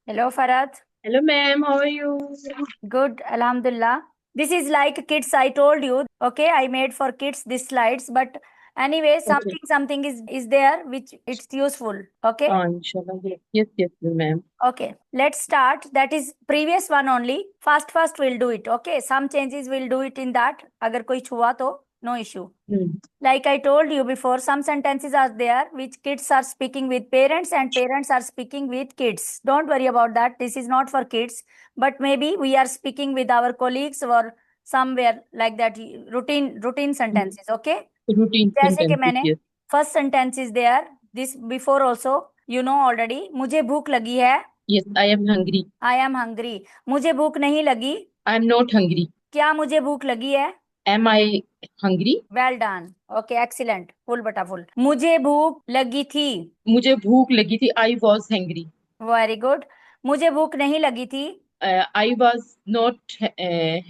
Hello, Farad. Hello, ma'am. How are you? Good, Alhamdulillah. This is like kids. I told you. Okay, I made for kids these slides, but anyway, Okay. something is there which it's useful. Okay. Inshallah. Yes, ma'am. Okay. Let's start. That is previous one only. First we'll do it. Okay. Some changes we'll do it in that. अगर कोई छुआ तो no issue. Hmm. Like I told you before, some sentences are there which kids are speaking with parents and parents are speaking with kids. Don't worry about that. This is not for kids, but maybe we are speaking with our colleagues or somewhere like that. Routine Hmm. sentences. Okay. Routine जैसे कि sentences. मैंने Yes. first sentence is there. This before also you know already. मुझे भूख लगी है. Yes, I am hungry. I am hungry. मुझे भूख नहीं लगी. I am not hungry. क्या मुझे भूख लगी है? Am I hungry? Well done. Okay excellent. Full बटा फुल. मुझे भूख लगी थी. मुझे भूख लगी थी. I was hungry. Very good. मुझे भूख नहीं लगी थी. I was not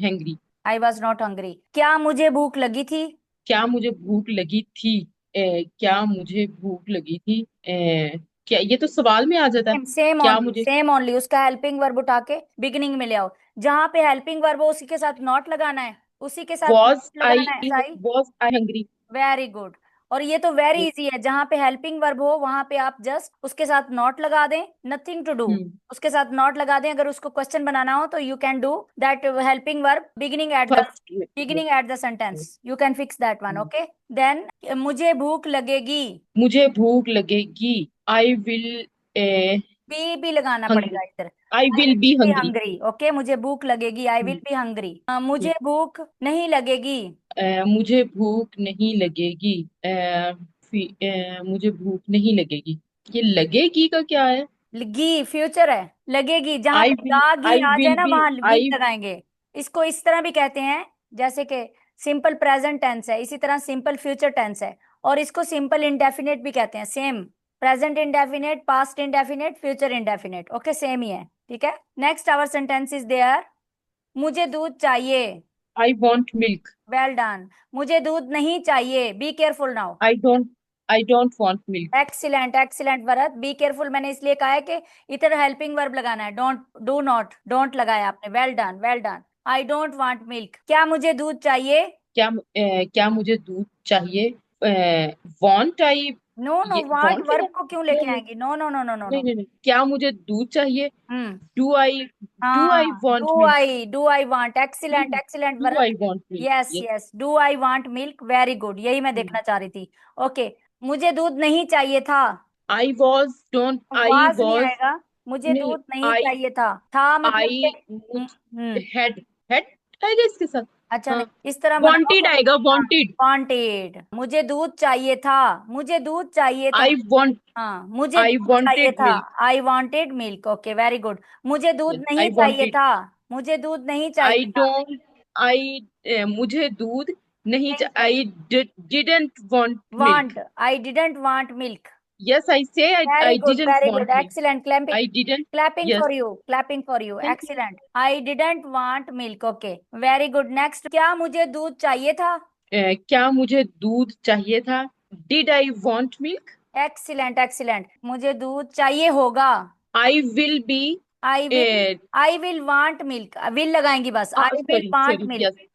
hungry. I was not hungry. क्या मुझे भूख लगी थी? क्या मुझे भूख लगी थी? क्या मुझे भूख लगी थी? क्या ये तो सवाल में आ जाता है। सेम क्या ओनली मुझे सेम ओनली. उसका हेल्पिंग वर्ब उठा के बिगिनिंग में ले आओ. जहां पे हेल्पिंग वर्ब हो उसी के साथ नॉट लगाना है. उसी के साथ was नॉट लगाना है. सही. I hungry? Very good. और ये तो वेरी इजी है. जहां पे हेल्पिंग वर्ब हो वहां पे आप जस्ट उसके साथ नॉट लगा दें. Nothing to do. हम्म। उसके साथ नॉट लगा दें. अगर उसको क्वेश्चन बनाना हो तो you can do that. Helping verb first. Beginning at the sentence. You can fix that one. Okay. Then मुझे भूख लगेगी. मुझे भूख लगेगी। आई विल भी लगाना हंग्री। पड़ेगा इधर. I I will be will be hungry. Hungry. Okay. मुझे भूख लगेगी. I will be hungry. मुझे भूख नहीं लगेगी. मुझे भूख नहीं लगेगी। मुझे भूख नहीं लगेगी। ये लगेगी का क्या है? गी फ्यूचर है. लगेगी. जहां आई पे विल गा घी आई आ जाए विल ना बी वहां विल आई लगाएंगे. इसको इस तरह भी कहते हैं जैसे कि सिंपल प्रेजेंट टेंस है. इसी तरह सिंपल फ्यूचर टेंस है. और इसको सिंपल इंडेफिनेट भी कहते हैं. Same. Present indefinite, past indefinite, future indefinite. Okay. Same ही है. ठीक है. Next our sentence is there. मुझे दूध चाहिए. I want milk. Well done. मुझे दूध नहीं चाहिए. Be careful now. I don't want milk. Excellent excellent Bharat. Be careful मैंने इसलिए कहा है कि इधर हेल्पिंग वर्ब लगाना है. डोंट, डू नॉट, डोंट लगाया आपने. Well done well done. I don't want milk. क्या मुझे दूध चाहिए? क्या मुझे दूध चाहिए? Want I no no. ये वांट वॉन्ट वर्ब लगा। को क्यों नहीं लेके नहीं आएंगे? No no no no no नहीं नो. नहीं नहीं। क्या मुझे दूध चाहिए? हम्म. डू आई डू आई हाँ. Want milk? Do I want. Excellent excellent do Bharat. I want milk? Yes yes. Yes. Do I want milk. Very good. यही मैं देखना चाह रही थी. ओके. मुझे दूध नहीं चाहिए था. I was don't I was नहीं वॉज आएगा. मुझे नहीं। दूध नहीं आई चाहिए था मतलब आई कि हैड हैड आएगा इसके साथ। अच्छा हाँ। नहीं इस तरह बनाओ वांटेड कि आएगा। वांटेड। वांटेड. मुझे दूध चाहिए था. मुझे दूध चाहिए था. आई वांट हाँ. मुझे आई दूध चाहिए वांटेड था. Milk. I wanted milk. Okay. Very good. मुझे दूध यस नहीं आई चाहिए वांटेड। था. मुझे दूध नहीं आई चाहिए था. डोंट आई मुझे दूध नहीं नहीं आई चाहिए. Didn't want milk. Want. I didn't want milk. Yes I say very I good didn't very good. Want milk. Excellent. Clapping. I didn't. Clapping yes. For you. Clapping for you. Thank you. Excellent. I didn't want milk. Okay. Very good. Next. क्या मुझे दूध चाहिए था? क्या मुझे दूध चाहिए था? Did I want milk? Excellent excellent. मुझे दूध चाहिए होगा. I will be I will. I will want milk. Will लगाएंगी बस. I will sorry want sorry milk. Yes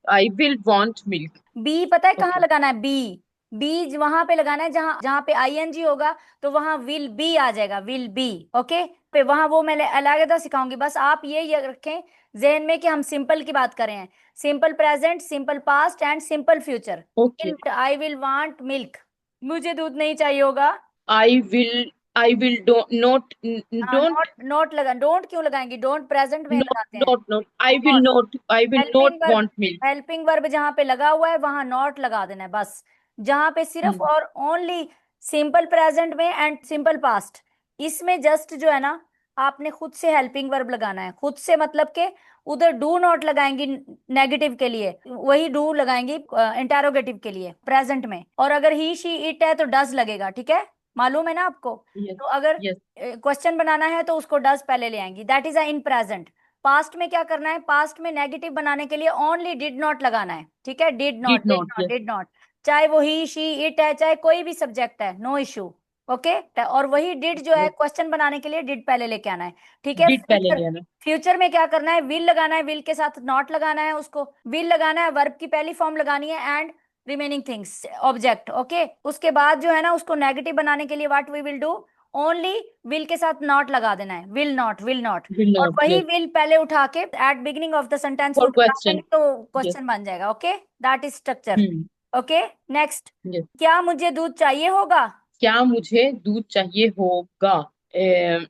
I will want milk. Be पता है कहाँ ओके। लगाना है? बी. बी वहां पे लगाना है जहां जहां पे आईएनजी होगा तो वहां विल बी आ जाएगा. Will be. ओके. पे वहां वो मैं अलग सिखाऊंगी. बस आप ये रखें जहन में कि हम सिंपल की बात कर रहे हैं. Simple present, simple past and simple future. Okay. I will want milk. मुझे दूध नहीं चाहिए होगा. आई विल नॉट हाँ. डोंट नोट नोट लगा. डोंट क्यों लगाएंगी? डोंट प्रेजेंट में नॉट लगाते हैं. Not not I will not helping verb. Want milk. Helping verb जहां पे लगा हुआ है वहां नॉट लगा देना है बस. जहां पे सिर्फ और ओनली सिंपल प्रेजेंट में एंड सिंपल पास्ट. इसमें जस्ट जो है ना आपने खुद से हेल्पिंग वर्ब लगाना है. खुद से मतलब के उधर डू नॉट लगाएंगी नेगेटिव के लिए. वही डू लगाएंगी इंटेरोगेटिव के लिए प्रेजेंट में. और अगर ही शी इट है तो डज लगेगा. ठीक है. मालूम है ना आपको? यस तो अगर यस। क्वेश्चन बनाना है तो उसको डज पहले ले आएंगी. That is a in present. Past में क्या करना है? पास्ट में नेगेटिव बनाने के लिए ओनली डिड नॉट लगाना है. ठीक है. Did not did did not. Not yes. Did not. चाहे वो ही शी इट है चाहे कोई भी सब्जेक्ट है. No issue. ओके। और वही डिड जो है क्वेश्चन बनाने के लिए डिड पहले लेके आना है, ठीक है। डिड पहले फ्यूचर, ले आना। फ्यूचर में क्या करना है, विल लगाना है, विल के साथ नॉट लगाना है, उसको विल लगाना है, वर्ब की पहली फॉर्म लगानी है and remaining things object, okay. उसके बाद जो है ना उसको नेगेटिव बनाने के लिए what we will do, only will के साथ नॉट लगा देना है, will not, will not. Will और नॉट, वही यस। विल पहले उठा के at beginning of the sentence for would लगा क्वेश्चन, देंगे तो यस। क्वेश्चन बन जाएगा, okay. That is structure. Hmm. Okay, next. Yes. क्या मुझे दूध चाहिए होगा, क्या मुझे दूध चाहिए होगा? सेम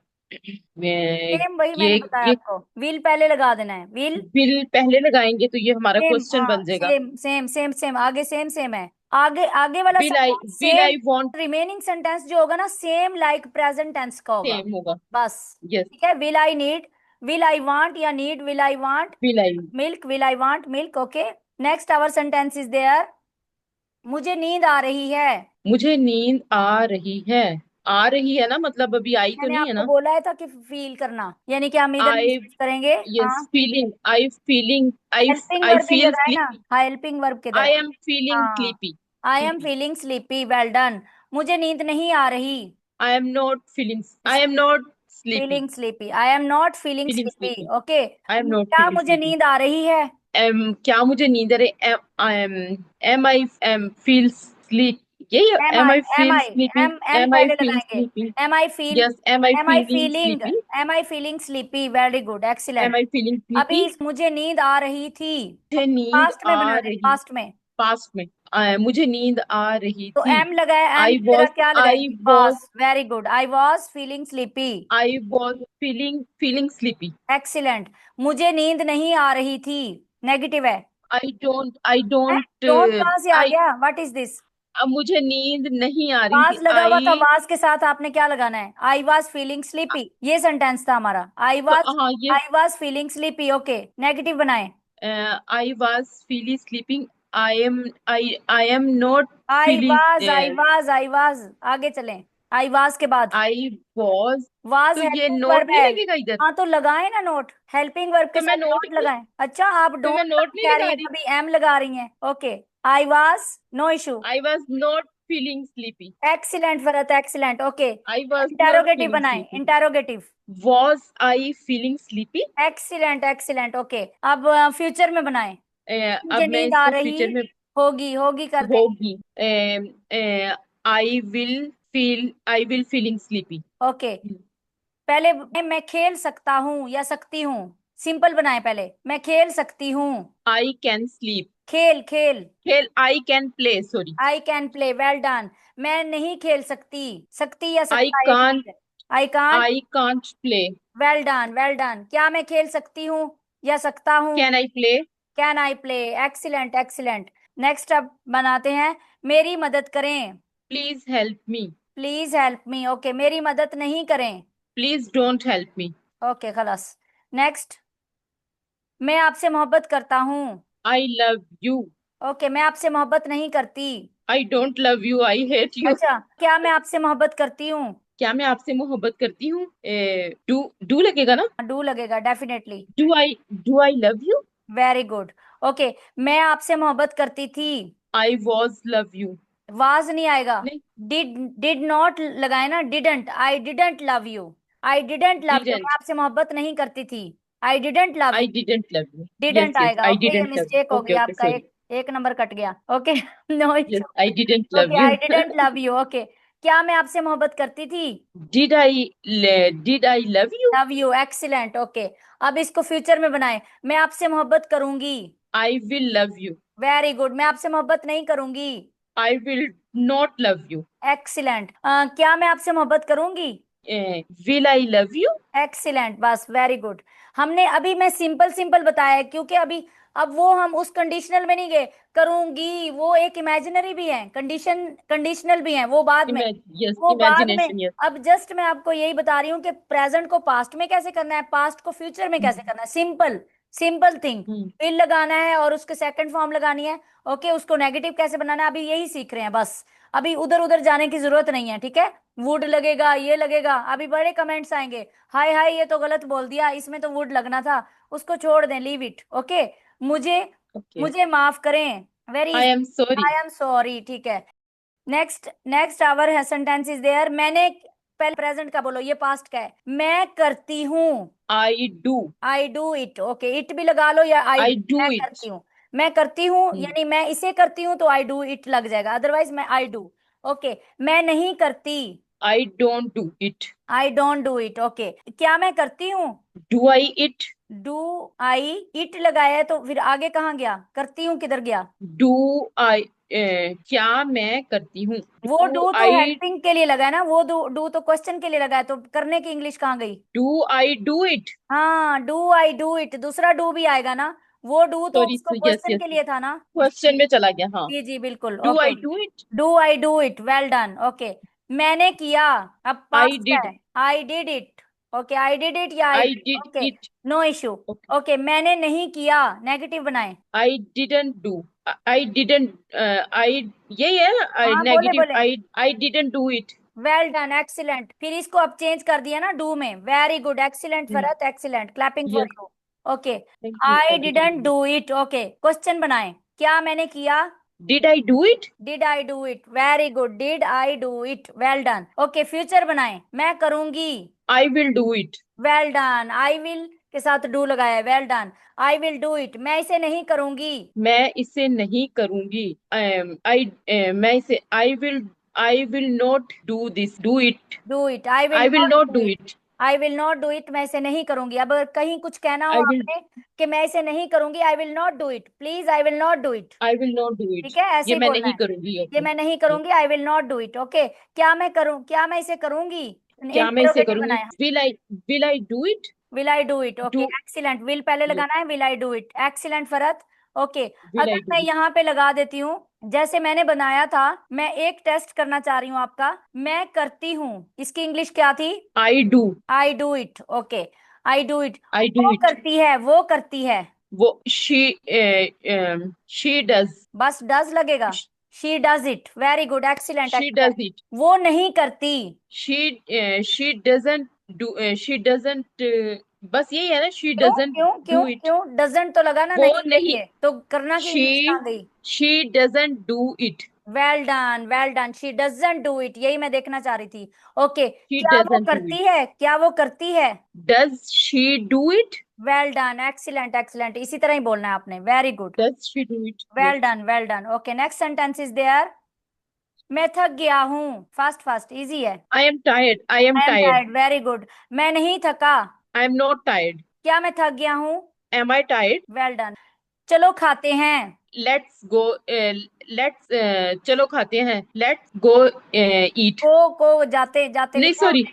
वही मैंने बताया ये आपको, विल पहले लगा देना है, विल। बिल पहले लगाएंगे तो ये हमारा सेम, क्वेश्चन हाँ बन जाएगा। सेम सेम सेम सेम, आगे सेम सेम है, आगे आगे वाला sentence will same. I want, remaining sentence जो होगा ना सेम लाइक प्रेजेंट टेंस का होगा, सेम होगा। बस। यस। ठीक है, will I need, will I want या need, will I want will I, milk, will I want milk, okay. Next our sentence is there, मुझे नींद आ रही है। मुझे नींद आ रही है ना, मतलब अभी आई तो मैंने नहीं है आपको ना। बोला है था कि फील करना, यानी कि हम इधर आई, यूज करेंगे, यस, हाँ। फीलिंग, हेल्पिंग आई वर्ब फील किधर है ना, स्लीपी। हाँ हेल्पिंग वर्ब किधर आई है, एम फीलिंग हाँ। Sleepy. I am feeling sleepy, well done. मुझे नींद नहीं आ रही, I am not feeling, I am not sleepy. Feeling sleepy, I am not feeling feeling sleepy, sleepy, okay. I am not क्या फीलिंग मुझे sleepy. नींद आ रही है, क्या मुझे नींद आ रही? Am I am feel sleep, यही am I am feel I, sleeping, am am I पहले फील लगाएंगे। Sleeping. Am I feel, yes, am I am I feeling feeling, sleepy. Am I feeling sleepy, very good, am excellent. I feeling अभी sleepy. मुझे नींद आ रही थी, मुझे नींद पास्ट में आ बनाना है, रही, पास्ट में। पास्ट में, मुझे नींद आ रही तो थी। एम लगाया, एम आई की जगह वॉज क्या आई लगाएंगे, was past, very good, I was feeling sleepy, I was feeling sleepy. Excellent. मुझे नींद नहीं आ रही थी, नेगेटिव है। आई डोंट, डोंट कहाँ से आ आई, गया, व्हाट इज दिस। मुझे नींद नहीं आ रही वाज थी। लगा हुआ था, आई, वाज के साथ आपने क्या लगाना है, आई वाज फीलिंग स्लीपी, ये सेंटेंस था हमारा, तो हाँ ये, I was feeling sleepy, okay. Negative बनाए, I was feeling sleeping. I am not feeling. I was, आगे चलें। आई वाज के बाद आई वॉज, वाज तो ये हेल्पिंग नोट वर्ब नहीं है, लगेगा इधर? हाँ तो लगाए ना नोट, हेल्पिंग वर्ब के तो मैं साथ नोट नोट नहीं, लगाएं। अच्छा, आप तो मैं डोंट नोट नहीं कह रही लगा हैं, रही। कभी एम लगा रही हैं, okay. I was, no issue, I was not feeling sleepy. Excellent Bharat, excellent, okay. I was not interrogative feeling बनाए, sleepy. Interrogative, was I feeling sleepy. Excellent excellent, okay. अब फ्यूचर में बनाएं, मुझे अब मैं नींद आ इसको रही फ्यूचर में, होगी, होगी करते हैं, होगी, I will feeling sleepy. Okay. पहले मैं खेल सकता हूँ या सकती हूँ, सिंपल बनाए पहले, मैं खेल सकती हूँ, आई कैन स्लीप। खेल खेल, खेल, I can play, sorry. I can play, well done. मैं नहीं खेल सकती, सकती या आई सकता एक कांट, चीज है, I can't, I can't play. Well done well done. क्या मैं खेल सकती हूँ या सकता हूँ, can I play? Can I play, excellent excellent. Next अब बनाते हैं, मेरी मदद करें, please help me. Please help me, okay. मेरी मदद नहीं करें, please don't help me. Okay खलास। नेक्स्ट, मैं आपसे मोहब्बत करता हूँ, आई लव यू। ओके। मैं आपसे मोहब्बत नहीं करती, I don't love you, I hate you. अच्छा। क्या मैं आपसे मोहब्बत करती हूँ, क्या मैं आपसे मोहब्बत करती हूँ? डू लगेगा ना? डू लगेगा definitely, do I love you. Very good, okay. मैं आपसे मोहब्बत करती थी, I was love you. Was नहीं आएगा, नहीं, डिड नॉट लगाए ना, didn't, I didn't love you, I didn't love you, मैं डिडंट, आपसे मोहब्बत नहीं करती थी, आई didn't love I you, didn't love you. Yes didn't yes, आएगा, आई ओके। ये डिडंट लव मिस्टेक यू, हो गई ओके ओके, आपका, सॉरी। एक नंबर कट गया, okay. No yes, issue, I didn't love okay. You. I didn't love you, okay. क्या मैं आपसे मोहब्बत करती थी, did I, did I love you? Love you, excellent, okay. अब इसको फ्यूचर में बनाए, मैं आपसे मोहब्बत करूंगी, I will love you. Very good. मैं आपसे मोहब्बत नहीं करूंगी, I will not love you. Excellent. क्या मैं आपसे मोहब्बत करूंगी, will I love you? Excellent, बस वेरी गुड। हमने अभी, मैं सिंपल सिंपल बताया है, क्योंकि अभी अब वो हम उस कंडीशनल में नहीं गए, करूंगी वो एक इमेजिनरी भी है, कंडीशन कंडीशनल भी है, वो बाद में, यस, वो बाद में। Imagination, yes. अब जस्ट मैं आपको यही बता रही हूँ कि प्रेजेंट को पास्ट में कैसे करना है, पास्ट को फ्यूचर में कैसे करना है, सिंपल, सिंपल थिंग। विल लगाना है और उसके सेकंड फॉर्म लगानी है, ओके। उसको नेगेटिव कैसे बनाना है, अभी यही सीख रहे हैं बस, अभी उधर उधर जाने की जरूरत नहीं है, ठीक है। वुड लगेगा, ये लगेगा, अभी बड़े कमेंट्स आएंगे, हाय हाय ये तो गलत बोल दिया, इसमें तो वुड लगना था, उसको छोड़ दें, लीव इट, ओके। मुझे, ओके, मुझे माफ करें, very I easy, am sorry. I am sorry, ठीक है। Next next our sentence is there. मैंने, पहले प्रेजेंट का बोलो, ये पास्ट का है। मैं करती हूँ। I do. I do it. Okay, it भी लगा लो या आई आई डू। डू मैं इट। करती हूँ। मैं करती हूँ यानी मैं इसे करती हूँ तो आई डू इट लग जाएगा, अदरवाइज मैं आई डू। ओके, मैं नहीं करती। I don't do it. I don't do it. Okay, क्या मैं करती हूँ? Do I it. Do I it लगाया है तो फिर आगे कहाँ गया? करती हूँ किधर गया? डू आई, क्या मैं करती हूँ? वो डू डू तो आई, हेल्पिंग के लिए लगा है ना, वो डू डू तो क्वेश्चन के लिए लगा है, तो करने की इंग्लिश कहाँ गई? Do I do it. हाँ, डू आई डू इट, दूसरा डू भी आएगा ना। वो डू तो सॉरी, उसको यस क्वेश्चन यस, के लिए था ना। क्वेश्चन में चला गया, हाँ। जी जी बिल्कुल। Do okay, I do it. Do I do it, well done. Okay, मैंने किया, अब आई पास्ट का डिड। है। I did it. Okay, I did it या I I did. Did okay, it. No issue. Okay, मैंने नहीं किया, negative बनाए। I didn't do. I didn't, I, यही है ना, आई हाँ बोले नेगेटिव, बोले। I didn't do it. Well done, excellent. फिर इसको अब चेंज कर दिया ना डू में। Very good, excellent Farhat, excellent, clapping for yes, you. Okay, thank you, I I didn't didn't do it. Do it. Okay, question बनाए, क्या मैंने किया? Did I do it. Did I do it, very good, did I do it, well done. Okay, future बनाए, मैं करूंगी। I will do it. Well done, I will के साथ do लगाया है, well done. I will do it, मैं इसे नहीं करूंगी। मैं इसे नहीं करूंगी। आई, मैं इसे, आई will not do this, do it. Do it, I will I will not not do do it. It. I will not do it, मैं इसे नहीं करूंगी। अब अगर कहीं कुछ कहना हो आई विल, आपने कि मैं इसे नहीं करूंगी, I will not do it, please I will not do it. I will not do it. ठीक है, ऐसे ये ही मैं बोलना नहीं है। करूंगी, ये ओके। मैं नहीं करूंगी, I will not do it. Okay, क्या मैं करूं, क्या मैं इसे करूंगी? क्या मैं इसे इंटरोगेटिव करूंगी? बनाया। Will I do it. Will I do it. Okay, do, excellent, will पहले लगाना है, will I do it, excellent Farhat. Okay, will अगर आई डू मैं इट। यहाँ पे लगा देती हूँ, जैसे मैंने बनाया था, मैं एक टेस्ट करना चाह रही हूँ आपका। मैं करती हूँ, इसकी इंग्लिश क्या थी? I do. I do it. Okay, I do it. I do वो इट। करती है, वो करती है। वो शी डज। बस डज लगेगा। She does it, very good, excellent, she does excellent. It. वो नहीं करती। She doesn't do, she doesn't, बस यही है ना, शी क्यों डजंट क्यों क्यों डू इट। क्यों? डजंट तो लगा ना वो नहीं के नहीं, लिए, तो करना की शी इंग्लिश कहाँ गई? She doesn't do it. Well done, well done, she doesn't do it, यही मैं देखना चाह रही थी। ओके, शी क्या वो डजंट डू करती इट। है, क्या वो करती है? Does she do it. Well done, excellent, excellent, इसी तरह ही बोलना है आपने, very good. Does she do it, well yes. Done, well done. Okay, next sentence is there. मैं थक गया हूँ, फास्ट फास्ट, इजी है। I am tired. I am I am tired. Tired, very good. मैं नहीं थका, आई एम नॉट टायर्ड। क्या मैं थक गया हूँ? Am I tired. Well done. चलो खाते हैं। लेट्स गो, लेट्स, चलो खाते हैं, लेट्स गो ईट। को जाते जाते नहीं, लिखा। Sorry,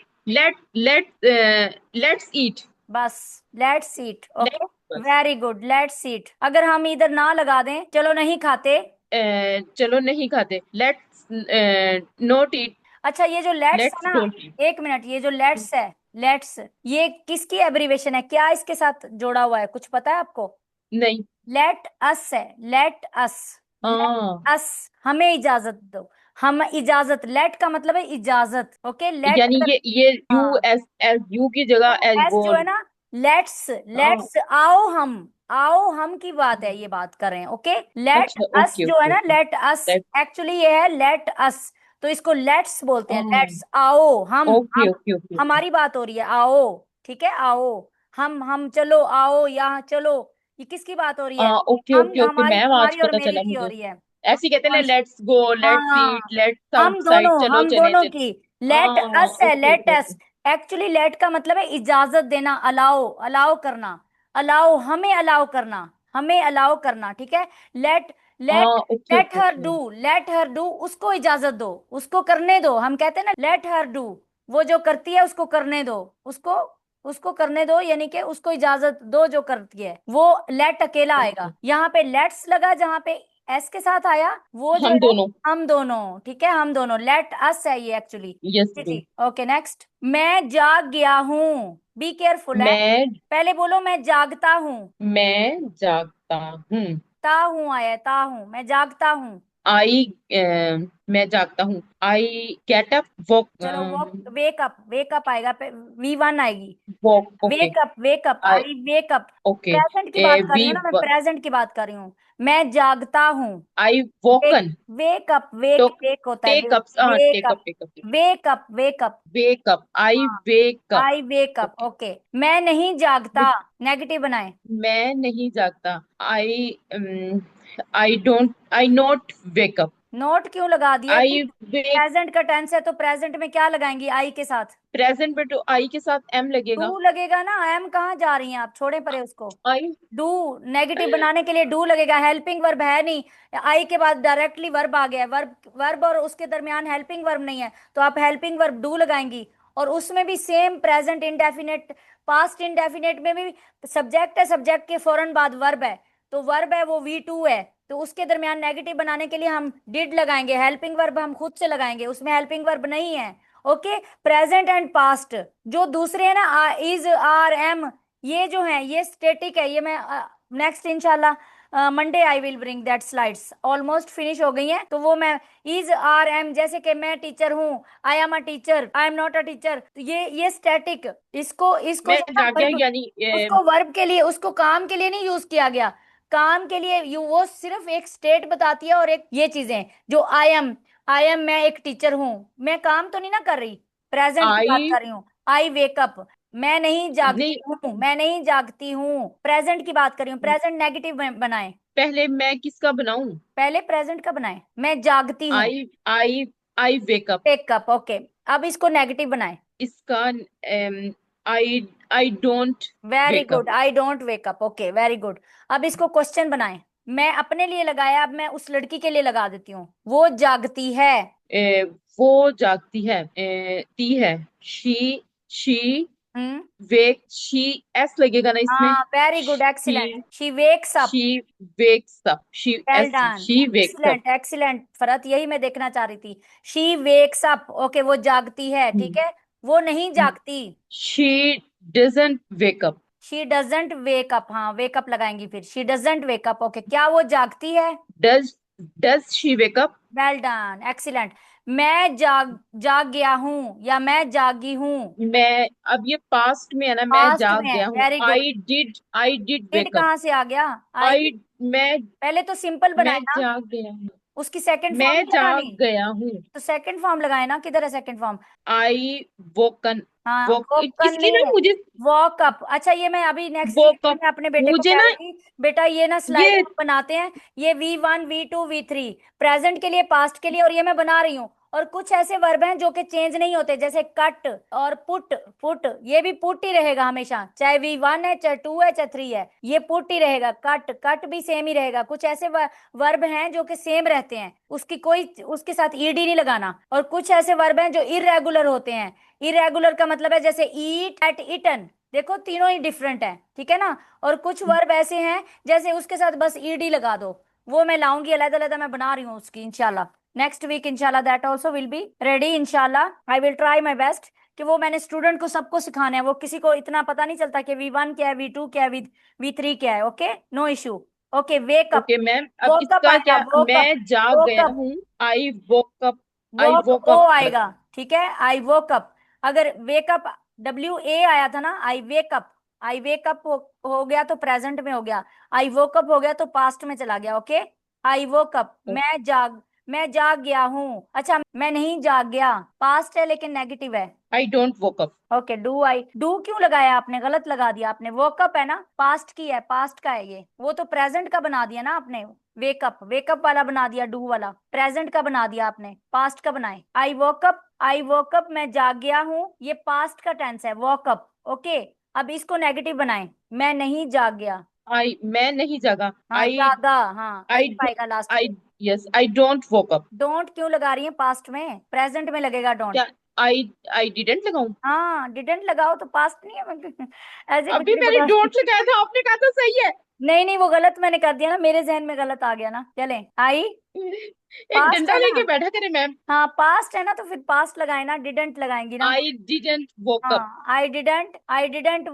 let's eat. बस, लेट्स ईट। ओके, लेट्स, बस। Very good, let's eat. अगर हम इधर ना लगा दें, चलो नहीं खाते। चलो नहीं खाते, लेट्स नॉट ईट। अच्छा, ये जो लेट्स लेट्स है ना, डोंट ईट। एक मिनट, ये जो लेट्स है, लेट्स, ये किसकी एब्रीवेशन है? क्या इसके साथ जोड़ा हुआ है, कुछ पता है आपको? नहीं। लेट अस है, लेट अस। लेट हाँ, अस, हमें इजाजत दो। हम इजाजत, लेट का मतलब है इजाजत। ओके, लेट यानी अगर, ये यू, हाँ, एस यू की जगह एस एस जो है गो। ना, लेट्स, हाँ, लेट्स आओ हम, आओ हम की बात है, ये बात कर रहे हैं। ओके, लेट अच्छा, अस ओके जो है ओके ना, okay. Let us, let's, actually ये है लेट अस, तो इसको लेट्स बोलते हैं, हाँ, लेट्स आओ ओके हम, ओके ओके ओके। हमारी बात हो रही है, आओ। ठीक है, आओ, हम चलो, आओ यहाँ चलो, ये किसकी बात हो रही है? ओके हम, ओके ओके, हमारी मैम आज तुम्हारी और पता मेरी चला की हो मुझे। रही है। ऐसे ही कहते हैं, हाँ लेट्स गो, लेट्स ईट, हाँ, लेट्स आउटसाइड, चलो हम चले दोनों चले। की। लेट अस है, okay let okay us. Okay. Actually let का मतलब है इजाजत देना, अलाउ, अलाउ करना, अलाउ, हमें अलाउ करना, हमें अलाउ करना। ठीक है, let, let, okay let okay her okay. Do, let her do, उसको इजाजत दो, उसको करने दो। हम कहते हैं ना लेट हर डू, वो जो करती है उसको करने दो, उसको, उसको करने दो, यानी कि उसको इजाजत दो जो करती है, वो लेट अकेला आएगा। ओके, यहाँ पे लेट्स लगा, जहाँ पे एस के साथ आया, वो जो हम है दोनों। हम दोनों। ठीक है, हम दोनों, लेट अस है ये एक्चुअली। यस जी डू। जी, ओके, नेक्स्ट। मैं जाग गया हूँ, बी केयरफुल है। मैं पहले बोलो मैं जागता हूँ। मैं जागता हूँ। ता हूँ आया है, ता हूँ, मैं जागता हूँ। आई मैं जागता हूँ। आई गेट अप, वॉक, चलो वॉक, वेक अप आएगा, V1 आएगी। Walk, okay. Wake up, I, I wake up. Okay. Present की बात कर वी, रही हूँ ना, मैं प्रेजेंट की बात कर रही हूँ। मैं जागता हूँ। आई वेक, वोकन। वेक अप, वेक तो वेक होता है, टेक वेक, अप, हाँ, wake take up, up, take up, wake up, wake up. Wake up, I हाँ, wake up. I wake up, okay. Okay. मैं नहीं जागता, नेगेटिव बनाए। मैं नहीं जागता। I, I don't, I not wake up. Not क्यों लगा दिया? आई वेक, प्रेजेंट का टेंस है तो प्रेजेंट में क्या लगाएंगी आई के साथ? प्रेजेंट में तो आई के साथ एम लगेगा। डू लगेगा ना, एम कहाँ जा रही हैं आप, छोड़े परे उसको। आई, डू, नेगेटिव बनाने के लिए डू लगेगा, हेल्पिंग वर्ब है नहीं। आई के बाद डायरेक्टली वर्ब आ गया, वर्ब वर्ब और उसके दरमियान हेल्पिंग वर्ब नहीं है, तो आप हेल्पिंग वर्ब डू लगाएंगी। और उसमें भी same, present indefinite, past indefinite में भी सब्जेक्ट है, सब्जेक्ट के फौरन बाद वर्ब है, तो वर्ब है वो V2 है, तो उसके दरमियान नेगेटिव बनाने के लिए हम डिड लगाएंगे, हेल्पिंग वर्ब हम खुद से लगाएंगे, उसमें हेल्पिंग वर्ब नहीं है। ओके। प्रेजेंट एंड पास्ट जो दूसरे हैं ना, इज, आर, एम, ये जो है ये स्टेटिक है, ये मैं नेक्स्ट इंशाल्लाह Monday I will bring that slides, almost finish हो गई हैं, तो वो मैं, इज, आर, एम, जैसे कि मैं टीचर हूँ, I am a teacher, I am not a teacher, तो ये स्टैटिक, इसको इसको मैं जो है ना जाग गया वर्ब, यानी उसको वर्ब के लिए, उसको काम के लिए नहीं यूज किया गया। काम के लिए यू, वो सिर्फ एक स्टेट बताती है, और एक ये चीजें जो आई एम, मैं एक टीचर हूँ, मैं काम तो नहीं ना कर रही, प्रेजेंट की बात आई, कर रही हूँ। आई वेक अप, मैं नहीं जागती नहीं, हूँ, मैं नहीं जागती हूँ, प्रेजेंट की बात कर रही हूँ, प्रेजेंट नेगेटिव बनाए। पहले मैं किसका बनाऊं? पहले प्रेजेंट का बनाए, मैं जागती हूँ। I, I wake up. Wake up, okay. अब इसको नेगेटिव बनाए। इसका I, I don't very wake good, up. I don't wake up, okay, very good. अब इसको क्वेश्चन बनाए। मैं अपने लिए लगाया, अब मैं उस लड़की के लिए लगा देती हूँ, वो जागती है। वो जागती है, ती है, शी, शी हम्म। वेक, शी, एस लगेगा ना इसमें? हाँ, very good, excellent, she, she wakes up. She wakes up, she, well S, done, she wakes up. Excellent, excellent Farhat, यही मैं देखना चाह रही थी। शी वेक्स अप, ओके, वो जागती है, ठीक है। वो नहीं जागती। She doesn't wake up. She doesn't wake up, हाँ वेक अप लगाएंगी फिर, she doesn't wake up, okay, क्या वो जागती है? Does, does she wake up? Well done, excellent. मैं जाग जाग गया हूं, या मैं जागी हूं। मैं, अब ये पास्ट में है ना, मैं पास्ट जाग में है, गया हूँ। Very good. I did did wake up. कहाँ से आ गया? आई आई, मैं पहले तो सिंपल बनाए मैं ना, जाग गया हूँ। उसकी सेकंड फॉर्म मैं नहीं जाग लगानी, गया हूँ। तो सेकंड फॉर्म लगाए ना, किधर है सेकंड फॉर्म? आई वोकन, हाँ, वो वोकन इसकी नहीं ना है, मुझे, वॉक अप। अच्छा, ये मैं अभी नेक्स्ट वीक वोक में अप, मैं अपने बेटे को मुझे कह ना रही थी, बेटा ये ना स्लाइड ये, हम बनाते हैं, ये V1, V2, V3, प्रेजेंट के लिए, पास्ट के लिए, और ये मैं बना रही हूँ। और कुछ ऐसे वर्ब हैं जो कि चेंज नहीं होते, जैसे कट और पुट, पुट ये भी पुट ही रहेगा हमेशा, चाहे V1 है, चाहे 2 है, चाहे 3 है, ये पुट ही रहेगा। कट, कट भी सेम ही रहेगा। कुछ ऐसे वर्ब हैं जो कि सेम रहते हैं, उसकी कोई, उसके साथ ईडी नहीं लगाना। और कुछ ऐसे वर्ब हैं जो इरेगुलर होते हैं। इरेगुलर का मतलब है जैसे ईट, एट, ईटन, देखो तीनों ही डिफरेंट है, ठीक है ना। और कुछ वर्ब ऐसे हैं जैसे उसके साथ बस ईडी लगा दो, वो मैं लाऊंगी अलग अलग, मैं बना रही हूँ उसकी इंशाल्लाह, नेक्स्ट वीक इंशाल्लाह, that also will be ready इंशाल्लाह, I will try my best, कि वो मैंने स्टूडेंट को सबको सिखाना है, वो किसी को इतना पता नहीं चलता कि V1 क्या है, V2 क्या है, V3 क्या है। Okay, no issue. Okay, wake up, okay ma'am, अब वोक अप इसका आएगा, क्या, वोक अप, मैं जाग वोक गया अप, हूँ। I woke up, I walk woke ओ अप आएगा, लगा। ठीक है, आई वोक अप। अगर वेकअप WA आया था ना, आई वेकअप, आई वेकअप हो गया तो प्रेजेंट में हो गया, आई वोकअप हो गया तो पास्ट में चला गया। ओके, आई वोकअप, मैं जाग गया हूँ। अच्छा, मैं नहीं जाग गया, पास्ट है लेकिन नेगेटिव है। I don't woke up. Okay, do क्यों लगाया आपने, गलत लगा दिया आपने, वोकअप है ना, पास्ट की है, पास्ट का है ये, वो तो प्रेजेंट का बना दिया ना आपने। वेकअप, वेकअप वाला बना दिया, डू वाला प्रेजेंट का बना दिया आपने, पास्ट का बनाए। आई वोकअप, आई वोकअप, मैं जाग गया हूँ, ये पास्ट का टेंस है, वोकअप। ओके, अब इसको नेगेटिव बनाए, मैं नहीं जाग गया। आई, मैं नहीं जागा। हाँ, आई, जागा, हाँ, आई, एफ आएगा लास्ट आई, पे। Yes, I don't woke up. Don't क्यों लगा रही है पास्ट में, प्रेजेंट में लगेगा डोंट। क्या, आई, आई डिडंट लगाऊं? हाँ, डिडंट लगाओ तो पास्ट नहीं है, ऐसे कुछ अभी नहीं मैंने बता। डोंट लगाया था, आपने कहा था सही है। नहीं नहीं, वो गलत मैंने कर दिया ना, मेरे जहन में गलत आ गया ना, चलें। आई एक पास्ट डंडा है लेके ना, बैठा करे मैम। हाँ पास्ट है ना, तो फिर पास्ट लगाए ना, डिडंट लगाएंगी ना। I didn't woke up. हाँ आई डिडंट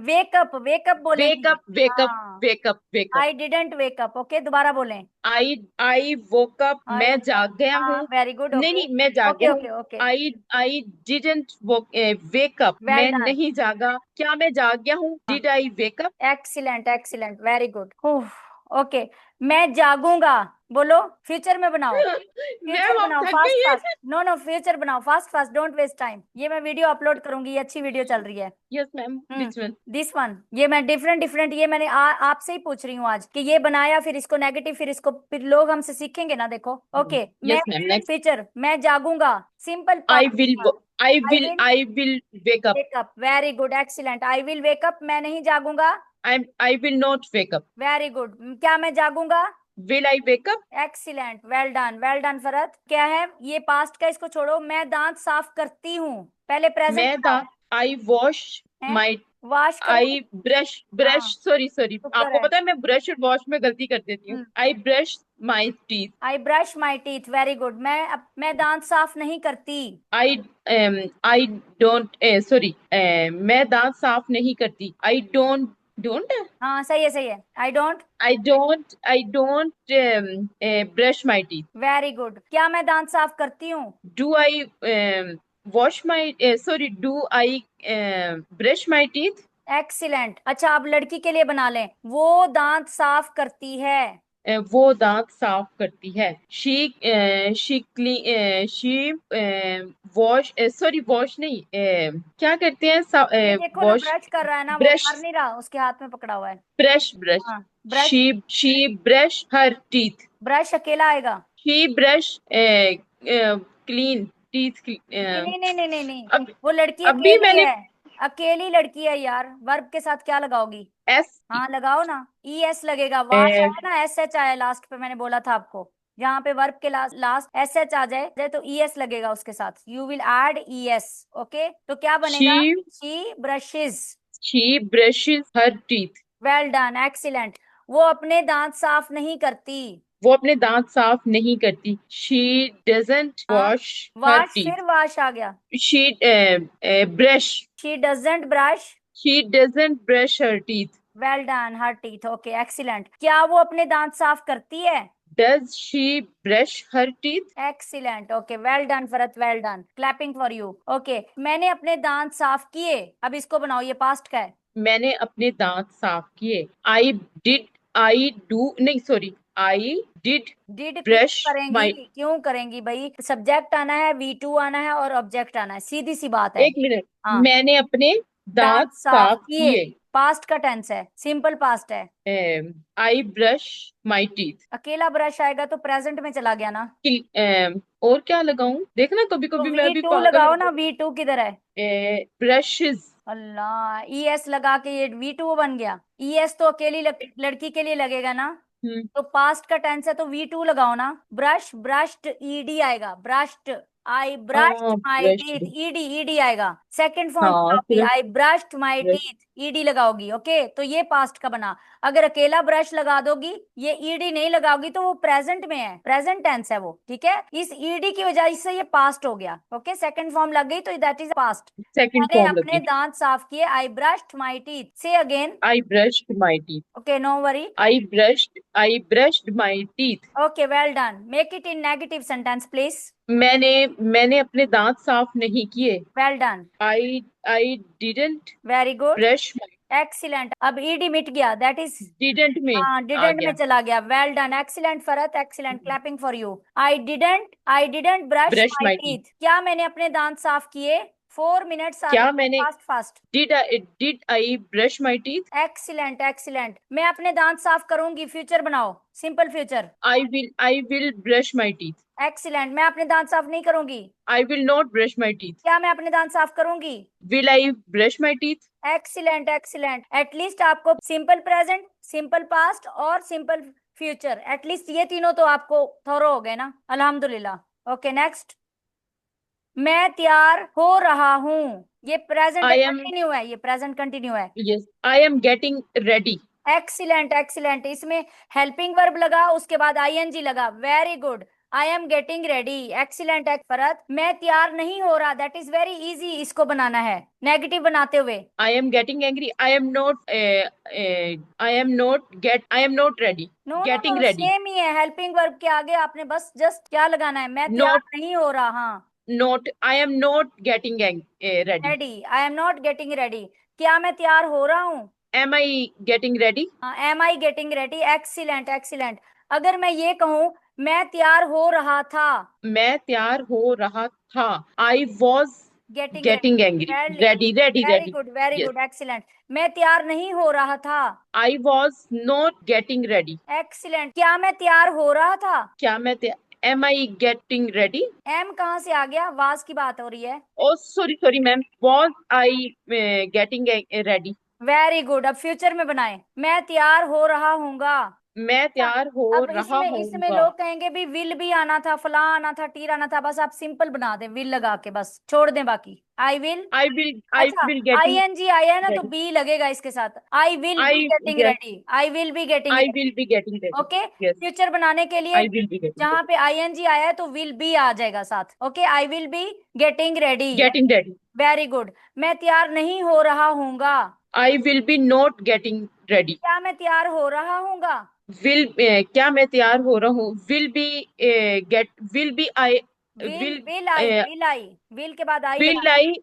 वेकअप, वेकअप वेक बोलेंगी। अप, वेक अप, हाँ, wake up, wake up. I didn't wake up, okay दोबारा बोलें। आई वोक अप, आई, मैं जाग गया हूँ। हाँ वेरी गुड, नहीं ओके नहीं, मैं जाग ओके गया हूँ। Okay okay, I didn't wake up, well मैं डन, नहीं जागा। क्या मैं जाग गया हूँ? Did I wake up? Excellent excellent very good. Okay, मैं जागूंगा, बोलो फ्यूचर में बनाओ, फ्यूचर मैम हम बनाओ थक फास्ट गई फास्ट। है। नो नो, फ्यूचर बनाओ fast fast, don't waste time. ये मैं वीडियो अपलोड करूंगी, ये अच्छी वीडियो चल रही है। Yes ma'am, which one? This one, ये मैं डिफरेंट डिफरेंट, ये मैंने आपसे ही पूछ रही हूँ आज कि ये बनाया, फिर इसको नेगेटिव, फिर इसको, फिर लोग हमसे सीखेंगे ना, देखो। ओके, मैं यस मैम, नेक्स्ट। फ्यूचर, मैं जागूंगा, simple I past. Will, I I will, will I will wake up. Wake up, very good excellent. I will wake up, मैं नहीं जागूंगा। I will not wake up. Very good, क्या मैं जागूंगा। Will I wake up? Excellent, well done Farhat. क्या है ये past का, इसको छोड़ो, मैं दांत साफ करती हूँ, पहले प्रेजेंट मैं दा बनाओ। आई वॉश है, माई, वॉश करो। आई ब्रश, हाँ, ब्रश, सॉरी सॉरी, शुक्र आपको है। पता है मैं ब्रश और वॉश में गलती कर देती हूँ। I brush my teeth. I brush my teeth, very good. मैं दांत साफ नहीं करती। आई आई डोंट, सॉरी, मैं दांत साफ नहीं करती। आई डोंट, डोंट, हाँ सही है सही है, I don't brush my teeth. Very good. क्या मैं दांत साफ करती हूँ। Do I wash my, sorry, do I brush my teeth? Excellent. अच्छा, अब लड़की के लिए बना लें, वो दांत साफ करती है। वो दांत साफ करती है। She clean, she wash, sorry wash नहीं, क्या करते ये हैं, देखो ना, वॉश, ब्रश कर रहा है ना, वो ब्रश, कर नहीं रहा, उसके हाथ में पकड़ा हुआ है। Brush, brush. हाँ, brush, she brush her teeth. Brush अकेला आएगा। She brush clean teeth. नहीं नहीं नहीं नहीं नहीं नहीं, अब वो लड़की अभी अकेली मैंने है, अकेली लड़की है यार। वर्ब के साथ क्या लगाओगी। एस, हाँ लगाओ ना, ई एस लगेगा, वाश आया ना, एस एच आया लास्ट पे, मैंने बोला था आपको, जहाँ पे वर्ब के लास्ट लास्ट एस एच आ जाए तो ई एस लगेगा उसके साथ, you will add E S. Okay, तो क्या बनेगा। She she brushes, she brushes her teeth. Well done excellent. वो अपने दांत साफ नहीं करती। वो अपने दांत साफ नहीं करती। शी डजंट हाँ, वॉश हर वाश, टीथ। फिर वाश आ गया। She brush, she doesn't brush, she doesn't brush her teeth. Well done, her teeth, okay excellent. क्या वो अपने दांत साफ करती है। Does she brush her teeth? Excellent, okay well done Farhat, well done, clapping for you. Okay, मैंने अपने दांत साफ किए, अब इसको बनाओ, ये पास्ट का है। मैंने अपने दांत साफ किए। आई डिड, आई डू, नहीं सॉरी, आई डिड डिड क्यों ब्रश करेंगी, माई। क्यों करेंगी भाई, सब्जेक्ट आना है, वी टू आना है और ऑब्जेक्ट आना है, सीधी सी बात है। एक मिनट, हाँ, मैंने अपने दांत दांत साफ साफ किए, किए। पास्ट का टेंस है, सिंपल पास्ट है। आई ब्रश माई टीथ। अकेला ब्रश आएगा तो प्रेजेंट में चला गया ना, और क्या लगाऊं, देखना कभी तो कभी मैं वी भी टू पागल लगाओ हो ना, वी टू किधर है। ब्रशेस। अल्लाह, ई एस लगा के ये वी टू बन गया। ई एस तो अकेली लड़की के लिए लगेगा ना, तो पास्ट का टेंस है तो वी टू लगाओ ना। ब्रश, ब्रश्ड, ईडी आएगा, brushed, I brushed my teeth, brushed. ED ED आएगा। सेकंड फॉर्म हाँ कॉपी, फिर I brushed my brush. Teeth, ED लगाओगी। ओके, तो ये पास्ट का बना। अगर अकेला ब्रश लगा दोगी, ये ईडी नहीं लगाओगी, तो वो प्रेजेंट में है, प्रेजेंट टेंस है वो, ठीक है। इस ईडी की वजह से ये पास्ट हो गया। ओके, सेकंड फॉर्म लग गई तो दैट इज पास्ट। सेकंड मैंने फॉर्म अपने लगी। दांत साफ किए, I brushed my teeth, say again. I brushed my teeth. Okay, no worry. I brushed my teeth. Okay, well done, make it in negative sentence please. मैंने मैंने अपने दांत साफ नहीं किए। Well done, I I didn't very good, brush my, excellent. अब ED मिट गया, दैट इज, डिडंट में हाँ आ डिडेंट में गया। चला गया। Well done, excellent Farhat, excellent, clapping for you. I didn't brush brush my my teeth. Teeth, क्या मैंने अपने दांत साफ किए। 4 मिनट्स आ रहे क्या हैं, मैंने, fast fast. Did I brush my teeth? Excellent excellent, मैं अपने दांत साफ करूंगी, फ्यूचर बनाओ, simple future. I will brush my teeth. Excellent, मैं अपने दांत साफ नहीं करूंगी, I will not brush my teeth. क्या मैं अपने दांत साफ करूंगी। Will I brush my teeth? Excellent excellent, at least आपको सिंपल प्रेजेंट, सिंपल पास्ट और सिंपल फ्यूचर, एटलीस्ट ये तीनों तो आपको थोरो हो गए ना, अल्हम्दुलिल्लाह। ओके नेक्स्ट, मैं तैयार हो रहा हूँ, ये प्रेजेंट आई एम, कंटिन्यू है, ये प्रेजेंट कंटिन्यू है। Yes, I am getting ready. Excellent excellent, इसमें हेल्पिंग वर्ब लगा, उसके बाद आईएनजी लगा, very good. I am getting ready, excellent. Farhat, मैं तैयार नहीं हो रहा, दैट इज वेरी इजी, इसको बनाना है नेगेटिव बनाते हुए। I am getting angry, I am not ready, no no getting no, ready, same ही है, हेल्पिंग वर्ब के आगे आपने बस जस्ट क्या लगाना है, मैं तैयार नॉट, नहीं हो रहा। हाँ, not, I am not getting ready, ready, I am not getting ready, क्या मैं तैयार हो रहा हूँ। Am I getting ready, am I getting ready, excellent excellent. अगर मैं ये कहूँ मैं तैयार हो रहा था, मैं तैयार हो रहा था, I was getting ready, getting angry, very ready ready very ready, good very yes, good, excellent. मैं तैयार नहीं हो रहा था, I was not getting ready, excellent. क्या मैं तैयार हो रहा था, क्या मैं am I getting ready, am कहाँ से आ गया, वाज की बात हो रही है। Oh sorry sorry ma'am, was I getting ready, very good, अब फ्यूचर में बनाए, मैं तैयार हो रहा हूँगा। मैं अच्छा, तैयार हो अब रहा इसमें इसमें हूँगा, लोग कहेंगे भी विल भी आना था, फला आना था, टीर आना था, बस आप सिंपल बना दें विल लगा के, बस छोड़ दें बाकी आई विल। आई अच्छा, will I getting N G आया है ना, तो रेडी, बी लगेगा इसके साथ, I will be I getting yes, ready, I will be getting I ready. Will be getting ready, okay, yes, future बनाने के लिए आई विल बी गेटिंग जहां रेडी, पे आई एन जी आया है तो विल बी आ जाएगा साथ। Okay, I will be getting ready, getting ready, very good. मैं तैयार नहीं हो रहा हूँगा, I will be not getting ready, क्या मैं तैयार हो रहा हूँगा, विल क्या मैं तैयार हो रहा हूँ, will be I will will will I, will के बाद आई विल लगाना है, I,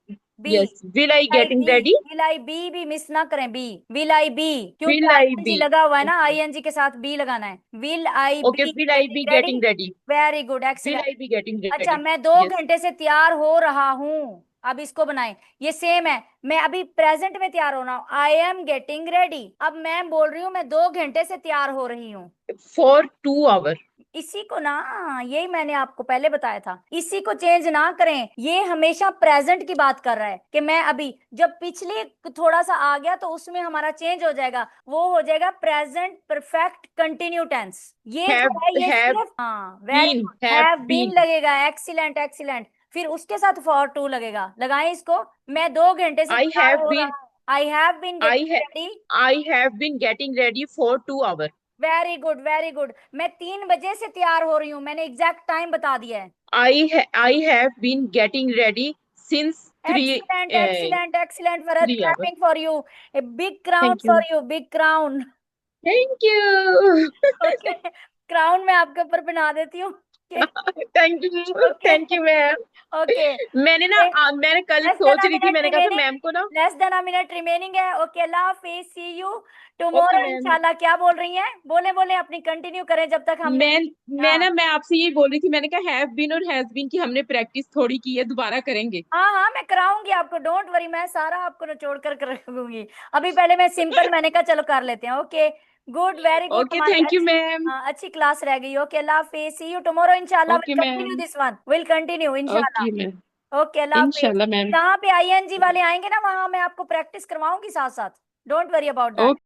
B, yes, will I I getting B, ready, will I B भी मिस ना करें, बी, विल आई बी, क्योंकि विल आई आईएनजी बी, लगा हुआ है ना, ओके, आईएनजी के साथ बी लगाना है, will I okay, be will I be getting ready, getting ready, very good will excellent. I be getting अच्छा, रेडी, मैं 2 घंटे यस, से तैयार हो रहा हूँ, अब इसको बनाएं, ये सेम है, मैं अभी प्रेजेंट में तैयार हो रहा हूँ, आई एम गेटिंग रेडी, अब मैं बोल रही हूँ मैं 2 घंटे से तैयार हो रही हूँ, फॉर 2 आवर, इसी को ना, यही मैंने आपको पहले बताया था, इसी को चेंज ना करें, ये हमेशा प्रेजेंट की बात कर रहा है कि मैं अभी, जब पिछले थोड़ा सा आ गया तो उसमें हमारा चेंज हो जाएगा, वो हो जाएगा प्रेजेंट परफेक्ट कंटिन्यू टेंस। ये जो है ये सिर्फ, हाँ very good, have have been been, लगेगा, एक्सीलेंट एक्सीलेंट, फिर उसके साथ फॉर टू लगेगा, लगाएं इसको। मैं 2 घंटे से आई तैयार हैव हो रहा बीन, हूँ, I have been I getting है, ready, I have been getting ready for 2 hour, very good very good. मैं 3 बजे से तैयार हो रही हूँ, मैंने एग्जैक्ट टाइम बता दिया है। I have been getting ready since three Excellent, excellent, excellent, Farad. 3 hour, Clapping for you. A big crown thank for you, you. Big crown. Thank you, Okay. Crown मैं आपके ऊपर पहना देती हूँ। Okay. Thank you, Okay. Thank you ma'am. Okay. मैंने ना Okay. मैंने कल Less than सोच a रही थी, minute मैंने कहा था remaining. मैम को ना, Less than a minute remaining है। Okay. Allah Hafiz. See you okay tomorrow ma'am, इंशाल्लाह। क्या बोल रही हैं? बोले बोले अपनी कंटिन्यू करें जब तक हमने। मैं हाँ मैं आपसे ये बोल रही थी, मैंने कहा हैव बीन और हैज बीन की हमने प्रैक्टिस थोड़ी की है, दोबारा करेंगे। हाँ हाँ, मैं कराऊंगी आपको, डोंट वरी, मैं सारा आपको निचोड़ कर रखूंगी। अभी पहले मैं सिंपल, मैंने कहा चलो कर लेते हैं। Okay, good, very good, okay, हमारी थैंक यू अच्छी, मैम, हाँ, अच्छी क्लास रह गई। ओके, अल्लाह हाफिज, सी यू टुमारो इंशाल्लाह, okay will continue ma'am, this one, will continue okay इंशाल्लाह। मैम, ओके, अल्लाह हाफिज। इंशाल्लाह मैम, जहाँ पे आईएनजी वाले आएंगे ना, वहां मैं आपको प्रैक्टिस करवाऊंगी साथ साथ, डोंट वरी अबाउट दैट।